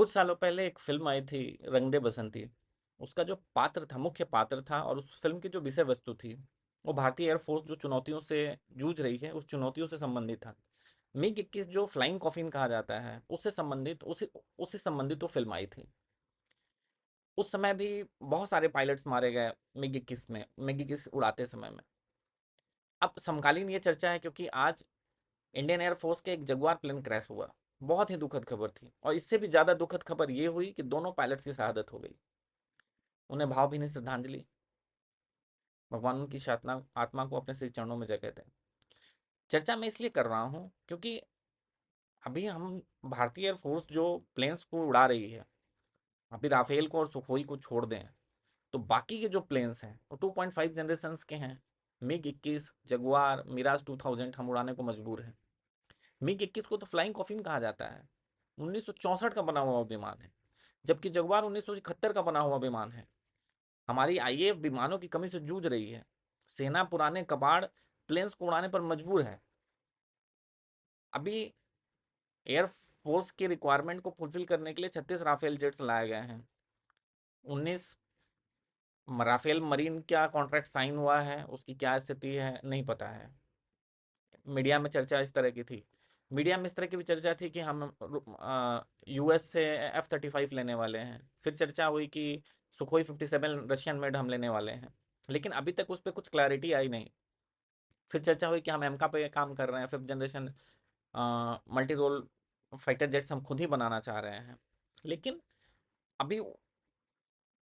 कुछ सालों पहले एक फ़िल्म आई थी रंग दे बसंती। उसका जो पात्र था, मुख्य पात्र था और उस फ़िल्म की जो विषय वस्तु थी, वो भारतीय एयर फ़ोर्स जो चुनौतियों से जूझ रही है, उस चुनौतियों से संबंधित था। मिग-21 जो फ्लाइंग कॉफ़िन कहा जाता है, उससे संबंधित उसी उससे संबंधित वो फ़िल्म आई थी। उस समय भी बहुत सारे पायलट्स मारे गए मिग-21 में, मिग-21 उड़ाते समय में। अब समकालीन ये चर्चा है क्योंकि आज इंडियन एयर फ़ोर्स के एक जगुआर प्लेन क्रैश हुआ। बहुत ही दुखद खबर थी और इससे भी ज़्यादा दुखद खबर ये हुई कि दोनों पायलट्स की शहादत हो गई। उन्हें भावभीनी श्रद्धांजलि। भगवान उनकी आत्मा आत्मा को अपने श्री चरणों में जगह दें। चर्चा मैं इसलिए कर रहा हूँ क्योंकि अभी हम भारतीय एयरफोर्स जो प्लेन्स को उड़ा रही है, अभी राफेल को और सुखोई को छोड़ दें तो बाकी के जो प्लेन्स हैं वो 2.5 जनरेशन्स के हैं। मिग 21, जगुआर, मिराज 2000 हम उड़ाने को मजबूर हैं। मिग 21 को तो फ्लाइंग कॉफिन कहा जाता है, 1964 का बना हुआ विमान है, जबकि जगुआर 1971 का बना हुआ विमान है। हमारी आईएएफ विमानों की कमी से जूझ रही है। सेना पुराने कबाड़ प्लेन्स को उड़ाने पर मजबूर है। अभी एयर फोर्स की रिक्वायरमेंट को फुलफिल करने के लिए 36 राफेल जेट्स लाए गए हैं। 19 राफेल मरीन क्या कॉन्ट्रैक्ट साइन हुआ है, उसकी क्या स्थिति है नहीं पता है। मीडिया में चर्चा इस तरह की थी। मीडिया में इस तरह की भी चर्चा थी कि हम यूएस से F-35 लेने वाले हैं। फिर चर्चा हुई कि सुखोई 57 रशियन मेड हम लेने वाले हैं, लेकिन अभी तक उस पर कुछ क्लैरिटी आई नहीं। फिर चर्चा हुई कि हम एमका पे काम कर रहे हैं, 5th generation multi role fighter jets हम खुद ही बनाना चाह रहे हैं। लेकिन अभी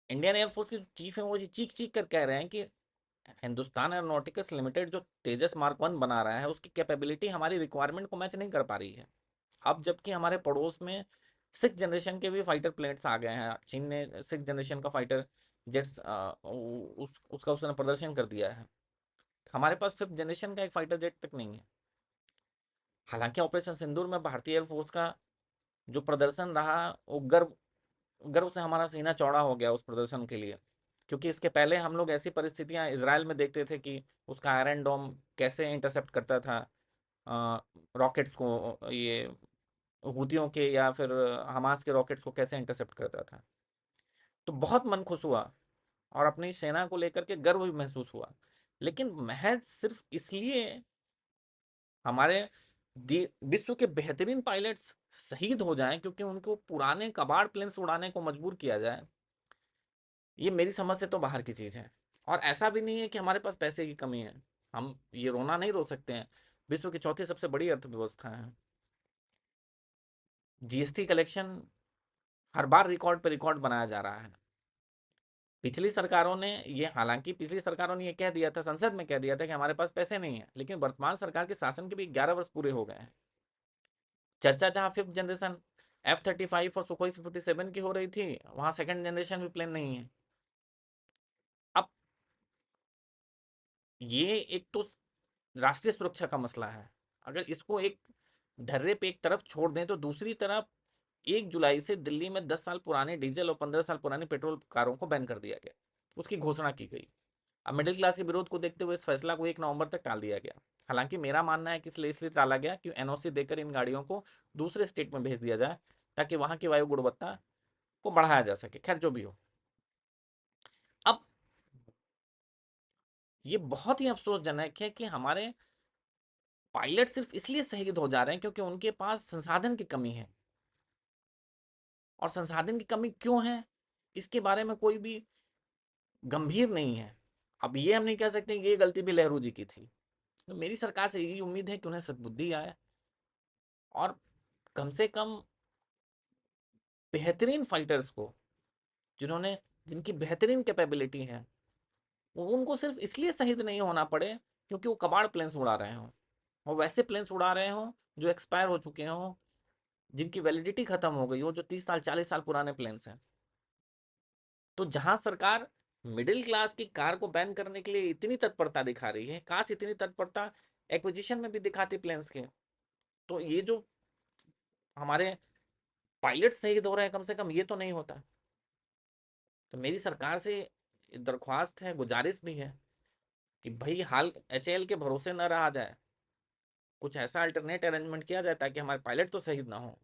इंडियन एयरफोर्स के जो चीफ हैं वो ये चीख चीख कर कह रहे हैं कि हिंदुस्तान एरोनॉटिक्स लिमिटेड जो तेजस मार्क 1 बना रहा है उसकी कैपेबिलिटी हमारी रिक्वायरमेंट को मैच नहीं कर पा रही है। अब जबकि हमारे पड़ोस में 6th जनरेशन के भी फाइटर प्लेन्स आ गए हैं। चीन ने 6th जनरेशन का फाइटर जेट्स उसका उसने प्रदर्शन कर दिया है। हमारे पास 5th जनरेशन का एक फाइटर जेट तक नहीं है। हालांकि ऑपरेशन सिंदूर में भारतीय एयरफोर्स का जो प्रदर्शन रहा वो गर्व गर्व से हमारा सीना चौड़ा हो गया उस प्रदर्शन के लिए। क्योंकि इसके पहले हम लोग ऐसी परिस्थितियां इसराइल में देखते थे कि उसका आयरन डोम कैसे इंटरसेप्ट करता था रॉकेट्स को, ये हूतियों के या फिर हमास के रॉकेट्स को कैसे इंटरसेप्ट करता था। तो बहुत मन खुश हुआ और अपनी सेना को लेकर के गर्व भी महसूस हुआ। लेकिन महज सिर्फ इसलिए हमारे विश्व के बेहतरीन पायलट्स शहीद हो जाएं क्योंकि उनको पुराने कबाड़ प्लेन्स उड़ाने को मजबूर किया जाए, ये मेरी समझ से तो बाहर की चीज़ है। और ऐसा भी नहीं है कि हमारे पास पैसे की कमी है। हम ये रोना नहीं रो सकते हैं। विश्व की चौथी सबसे बड़ी अर्थव्यवस्था है। जीएसटी कलेक्शन हर बार रिकॉर्ड पे रिकॉर्ड बनाया जा रहा है। पिछली सरकारों ने ये हालांकि पिछली सरकारों ने ये कह दिया था, संसद में कह दिया था कि हमारे पास पैसे नहीं है, लेकिन वर्तमान सरकार के शासन के भी 11 वर्ष पूरे हो गए हैं। चर्चा जहाँ 5th जनरेशन F-35 और सुखोई 57 की हो रही थी, वहाँ 2nd जनरेशन भी प्लेन नहीं है। अब ये एक तो राष्ट्रीय सुरक्षा का मसला है। अगर इसको एक ढर्रे पे एक तरफ छोड़ दें तो दूसरी तरफ 1 जुलाई से दिल्ली में 10 साल पुराने डीजल और 15 साल पुरानी पेट्रोल कारों को बैन कर दिया गया, उसकी घोषणा की गई। अब मिडिल क्लास के विरोध को देखते हुए इस फैसला को 1 नवंबर तक टाल दिया गया। हालांकि मेरा मानना है कि इसलिए टाला गया कि एनओसी देकर इन गाड़ियों को दूसरे स्टेट में भेज दिया जाए ताकि वहां की वायु गुणवत्ता को बढ़ाया जा सके। खैर जो भी हो, अब ये बहुत ही अफसोसजनक है कि हमारे पायलट सिर्फ इसलिए शहीद हो जा रहे हैं क्योंकि उनके पास संसाधन की कमी है। और संसाधन की कमी क्यों है, इसके बारे में कोई भी गंभीर नहीं है। अब ये हम नहीं कह सकते कि ये गलती भी नेहरू जी की थी। तो मेरी सरकार से यही उम्मीद है कि उन्हें सद्बुद्धि आए और कम से कम बेहतरीन फाइटर्स को, जिन्होंने जिनकी बेहतरीन कैपेबिलिटी है, उनको सिर्फ इसलिए शहीद नहीं होना पड़े क्योंकि वो कबाड़ प्लेन्स उड़ा रहे हों। वो वैसे प्लेन्स उड़ा रहे हों जो एक्सपायर हो चुके हों, जिनकी वैलिडिटी खत्म हो गई हो, जो 30 साल 40 साल पुराने प्लेन्स हैं। तो जहां सरकार मिडिल क्लास की कार को बैन करने के लिए इतनी तत्परता दिखा रही है, काश इतनी तत्परता एक्विजिशन में भी दिखाती प्लेन्स के, तो ये जो हमारे पायलट शहीद हो रहे हैं कम से कम ये तो नहीं होता। तो मेरी सरकार से दरख्वास्त है, गुजारिश भी है कि भाई हाल एचएएल के भरोसे न रहा जाए, कुछ ऐसा अल्टरनेट अरेंजमेंट किया जाए ताकि हमारे पायलट तो शहीद ना हो।